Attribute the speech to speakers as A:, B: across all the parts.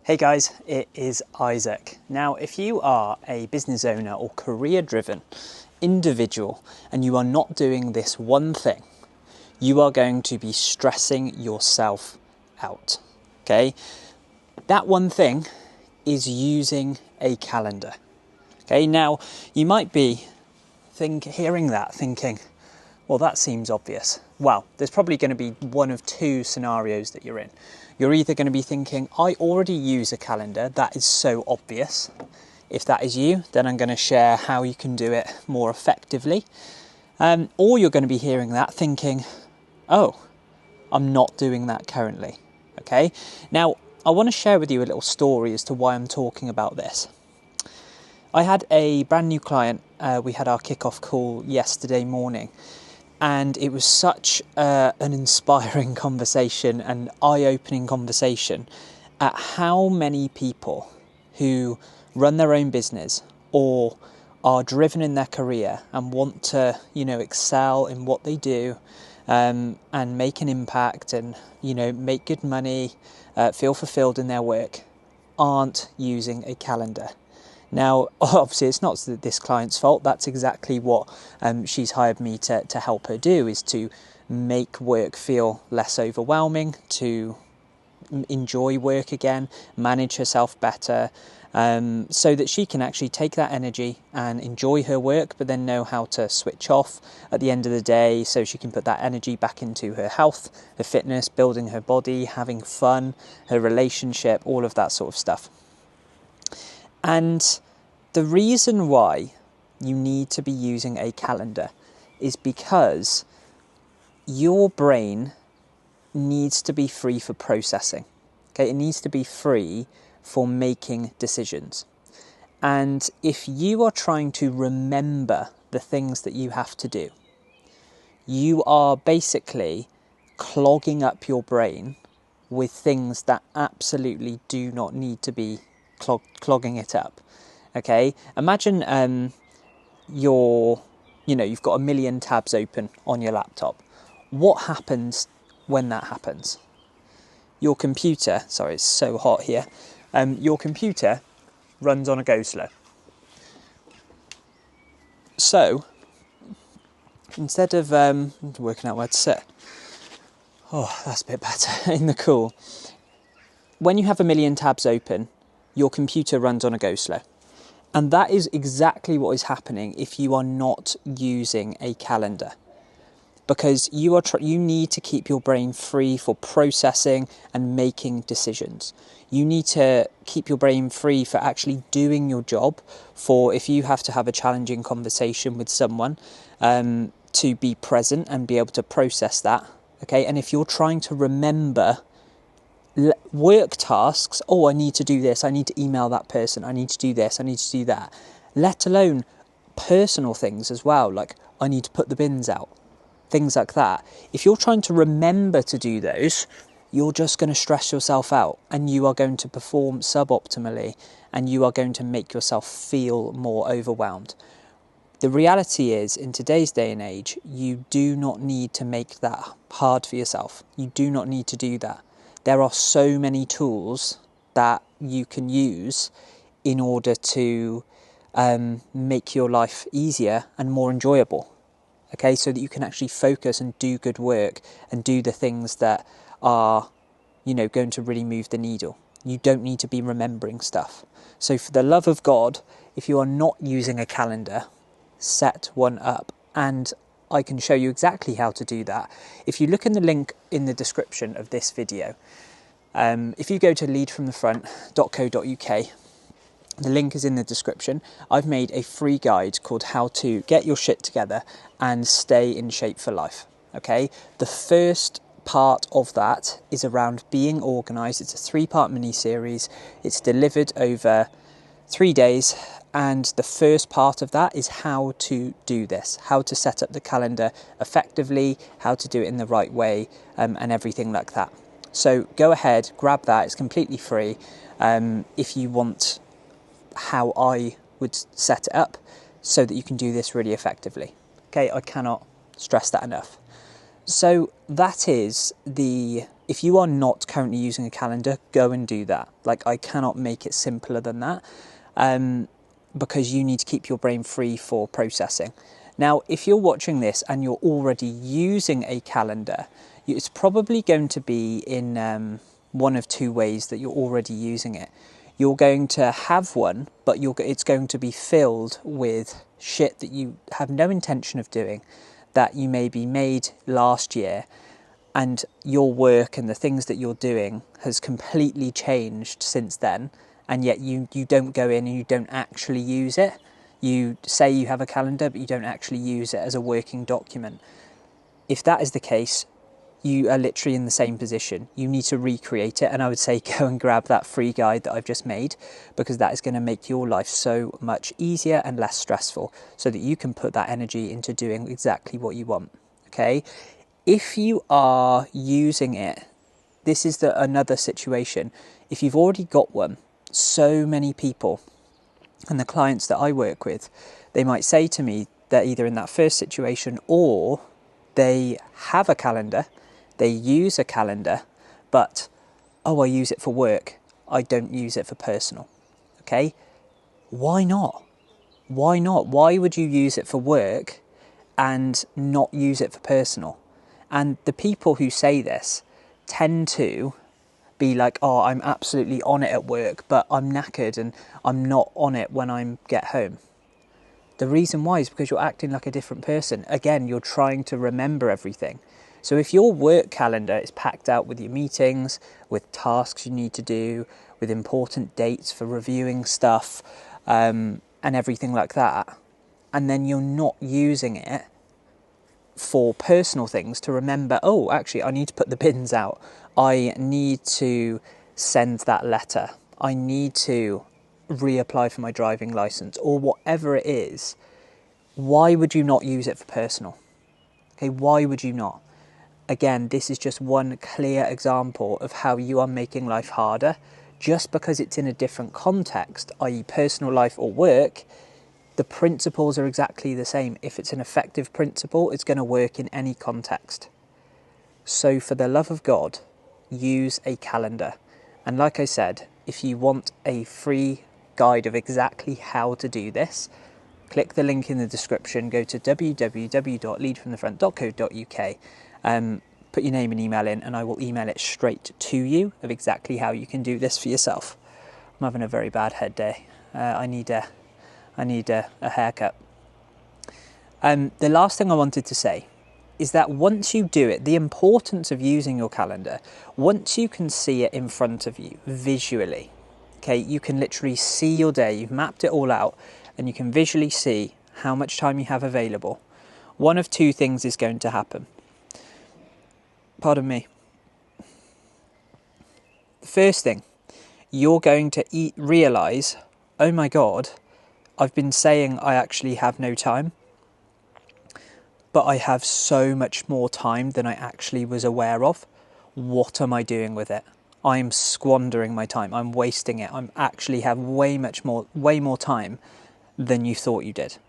A: Hey guys, it is Isaac. Now, if you are a business owner or career-driven individual and you are not doing this one thing, you are going to be stressing yourself out, okay? That one thing is using a calendar, okay? Now, you might be hearing that thinking, well, that seems obvious. Well, there's probably going to be one of two scenarios that you're in. You're either going to be thinking, I already use a calendar, that is so obvious. If that is you, then I'm going to share how you can do it more effectively. Or you're going to be hearing that thinking, oh, I'm not doing that currently. Okay. Now, I want to share with you a little story as to why I'm talking about this. I had a brand new client. We had our kickoff call yesterday morning. And it was such an inspiring conversation, an eye-opening conversation at how many people who run their own business or are driven in their career and want to, excel in what they do and make an impact and, make good money, feel fulfilled in their work, aren't using a calendar. Now, obviously, it's not this client's fault. That's exactly what she's hired me to help her do, is to make work feel less overwhelming, to enjoy work again, manage herself better, so that she can actually take that energy and enjoy her work, but then know how to switch off at the end of the day so she can put that energy back into her health, her fitness, building her body, having fun, her relationship, all of that sort of stuff. And the reason why you need to be using a calendar is because your brain needs to be free for processing. Okay, it needs to be free for making decisions. And if you are trying to remember the things that you have to do, you are basically clogging up your brain with things that absolutely do not need to be clogging it up. Okay, imagine you've got a million tabs open on your laptop. What happens when that happens? Your computer, sorry, it's so hot here. Your computer runs on a go slow. So instead of working out where to sit, that's a bit better in the cool. When you have a million tabs open, your computer runs on a go slow. And that is exactly what is happening if you are not using a calendar. Because you need to keep your brain free for processing and making decisions. You need to keep your brain free for actually doing your job, for if you have to have a challenging conversation with someone, to be present and be able to process that. Okay, and if you're trying to remember work tasks, I need to do this, I need to email that person, I need to do this, I need to do that, let alone personal things as well, like I need to put the bins out, things like that. If you're trying to remember to do those, you're just going to stress yourself out and you are going to perform suboptimally and you are going to make yourself feel more overwhelmed. The reality is, in today's day and age, you do not need to make that hard for yourself. You do not need to do that. There are so many tools that you can use in order to make your life easier and more enjoyable. Okay, so that you can actually focus and do good work and do the things that are, going to really move the needle. You don't need to be remembering stuff. So for the love of God, if you are not using a calendar, set one up. And I can show you exactly how to do that. If you look in the link in the description of this video, if you go to leadfromthefront.co.uk, the link is in the description. I've made a free guide called How to Get Your Shit Together and Stay in Shape for Life. Okay, the first part of that is around being organised. It's a 3-part mini-series. It's delivered over 3 days. And the first part of that is how to do this, how to set up the calendar effectively, how to do it in the right way, and everything like that. So go ahead, grab that. It's completely free. If you want how I would set it up so that you can do this really effectively. Okay, I cannot stress that enough. So that is the if you are not currently using a calendar, go and do that. Like, I cannot make it simpler than that, because you need to keep your brain free for processing. Now, if you're watching this and you're already using a calendar, it's probably going to be in one of two ways that you're already using it. You're going to have one, but it's going to be filled with shit that you have no intention of doing, that you maybe made last year, and your work and the things that you're doing has completely changed since then, and yet you don't go in and you don't actually use it. You say you have a calendar, but you don't actually use it as a working document. If that is the case, you are literally in the same position. You need to recreate it, and I would say go and grab that free guide that I've just made, because that is going to make your life so much easier and less stressful, so that you can put that energy into doing exactly what you want. Okay? If you are using it, this is another situation. If you've already got one, so many people and the clients that I work with, they might say to me that either in that first situation, or they have a calendar, they use a calendar, but, I use it for work, I don't use it for personal. Okay? Why not? Why not? Why would you use it for work and not use it for personal? And the people who say this tend to be like, I'm absolutely on it at work, but I'm knackered and I'm not on it when I get home. The reason why is because you're acting like a different person. Again, you're trying to remember everything. So if your work calendar is packed out with your meetings, with tasks you need to do, with important dates for reviewing stuff, and everything like that, and then you're not using it for personal things to remember, actually, I need to put the bins out. I need to send that letter. I need to reapply for my driving license, or whatever it is. Why would you not use it for personal? Okay, why would you not? Again, this is just one clear example of how you are making life harder. Just because it's in a different context, i.e. personal life or work, the principles are exactly the same. If it's an effective principle, it's going to work in any context. So for the love of God, use a calendar. And like I said, if you want a free guide of exactly how to do this, click the link in the description, go to www.leadfromthefront.co.uk, put your name and email in, and I will email it straight to you of exactly how you can do this for yourself. I'm having a very bad head day. I need a haircut. The last thing I wanted to say is that once you do it, the importance of using your calendar, once you can see it in front of you visually, okay, you can literally see your day, you've mapped it all out, and you can visually see how much time you have available. One of two things is going to happen. Pardon me. The first thing, you're going to realise, oh my God, I've been saying I actually have no time, but I have so much more time than I actually was aware of. What am I doing with it? I'm squandering my time. I'm wasting it. I'm actually have way more time than you thought you did.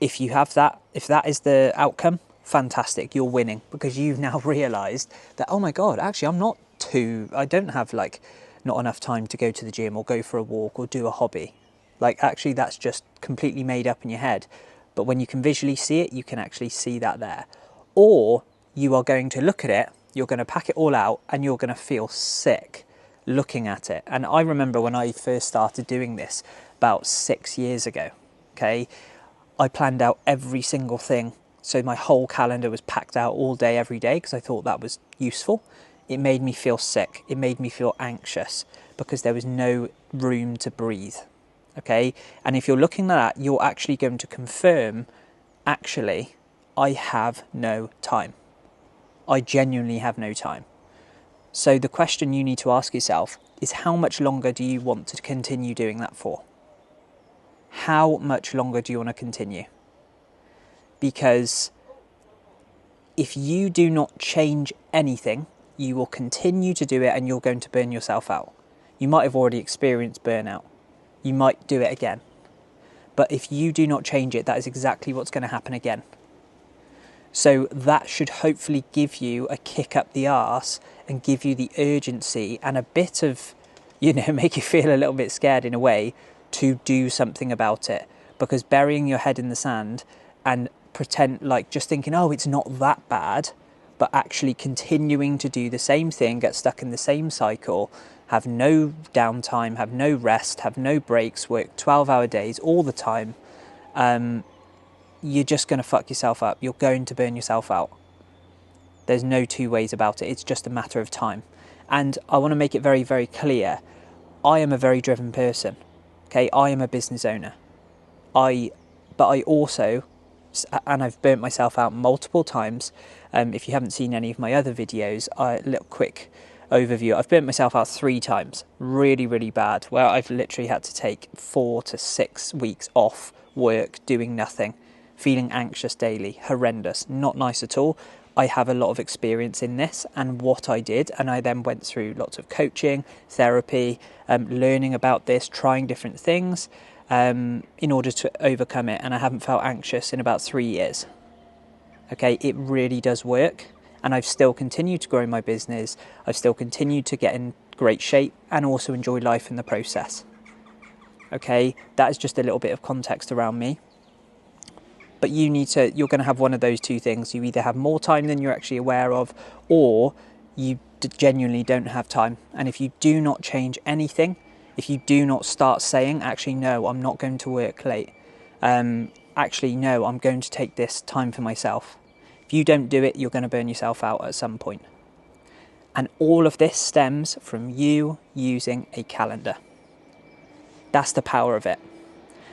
A: If you have that, if that is the outcome, fantastic. You're winning, because you've now realised that, oh my God, actually I don't have not enough time to go to the gym or go for a walk or do a hobby. Actually, that's just completely made up in your head. But when you can visually see it, you can actually see that there. Or you are going to look at it, you're going to pack it all out, and you're going to feel sick looking at it. And I remember when I first started doing this about 6 years ago, okay, I planned out every single thing. So my whole calendar was packed out all day, every day, because I thought that was useful. It made me feel sick. It made me feel anxious because there was no room to breathe. Okay, and if you're looking at that, you're actually going to confirm, actually, I have no time. I genuinely have no time. So the question you need to ask yourself is, how much longer do you want to continue doing that for? How much longer do you want to continue? Because if you do not change anything, you will continue to do it and you're going to burn yourself out. You might have already experienced burnout. You might do it again. But if you do not change it, that is exactly what's going to happen again. So that should hopefully give you a kick up the arse and give you the urgency and a bit of, make you feel a little bit scared in a way to do something about it. Because burying your head in the sand and pretend like just thinking, oh, it's not that bad, but actually continuing to do the same thing, get stuck in the same cycle, have no downtime, have no rest, have no breaks, work 12-hour days all the time, you're just going to fuck yourself up. You're going to burn yourself out. There's no two ways about it. It's just a matter of time. And I want to make it very, very clear. I am a very driven person. Okay, I am a business owner. But I also, and I've burnt myself out multiple times. If you haven't seen any of my other videos, a little quick overview. I've burnt myself out 3 times, really, really bad, where I've literally had to take 4 to 6 weeks off work, doing nothing, feeling anxious daily, horrendous, not nice at all. I have a lot of experience in this and what I did, and I then went through lots of coaching, therapy, learning about this, trying different things in order to overcome it, and I haven't felt anxious in about 3 years. Okay, it really does work, and I've still continued to grow my business, I've still continued to get in great shape and also enjoy life in the process. Okay, that is just a little bit of context around me. But you're going to have one of those two things. You either have more time than you're actually aware of, or you genuinely don't have time. And if you do not change anything, if you do not start saying, actually, no, I'm not going to work late. Actually, no, I'm going to take this time for myself. If you don't do it, you're going to burn yourself out at some point. And all of this stems from you using a calendar. That's the power of it.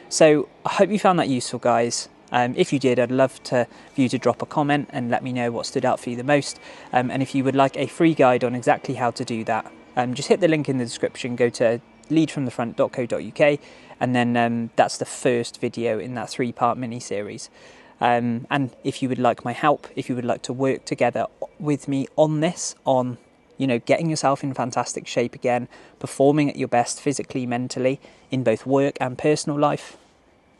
A: So I hope you found that useful, guys. If you did, I'd love for you to drop a comment and let me know what stood out for you the most. And if you would like a free guide on exactly how to do that, just hit the link in the description, go to leadfromthefront.co.uk, and then that's the first video in that 3-part mini-series. And if you would like my help, if you would like to work together with me on this, on getting yourself in fantastic shape again, performing at your best physically, mentally, in both work and personal life,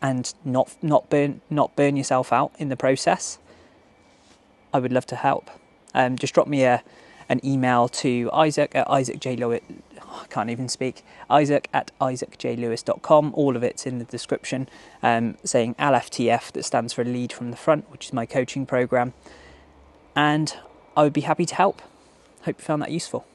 A: and not burn yourself out in the process, I would love to help. Just drop me an email to Isaac at isaac@isaacjlewis.com. All of it's in the description, saying LFTF, that stands for Lead from the Front, which is my coaching program. And I would be happy to help. Hope you found that useful.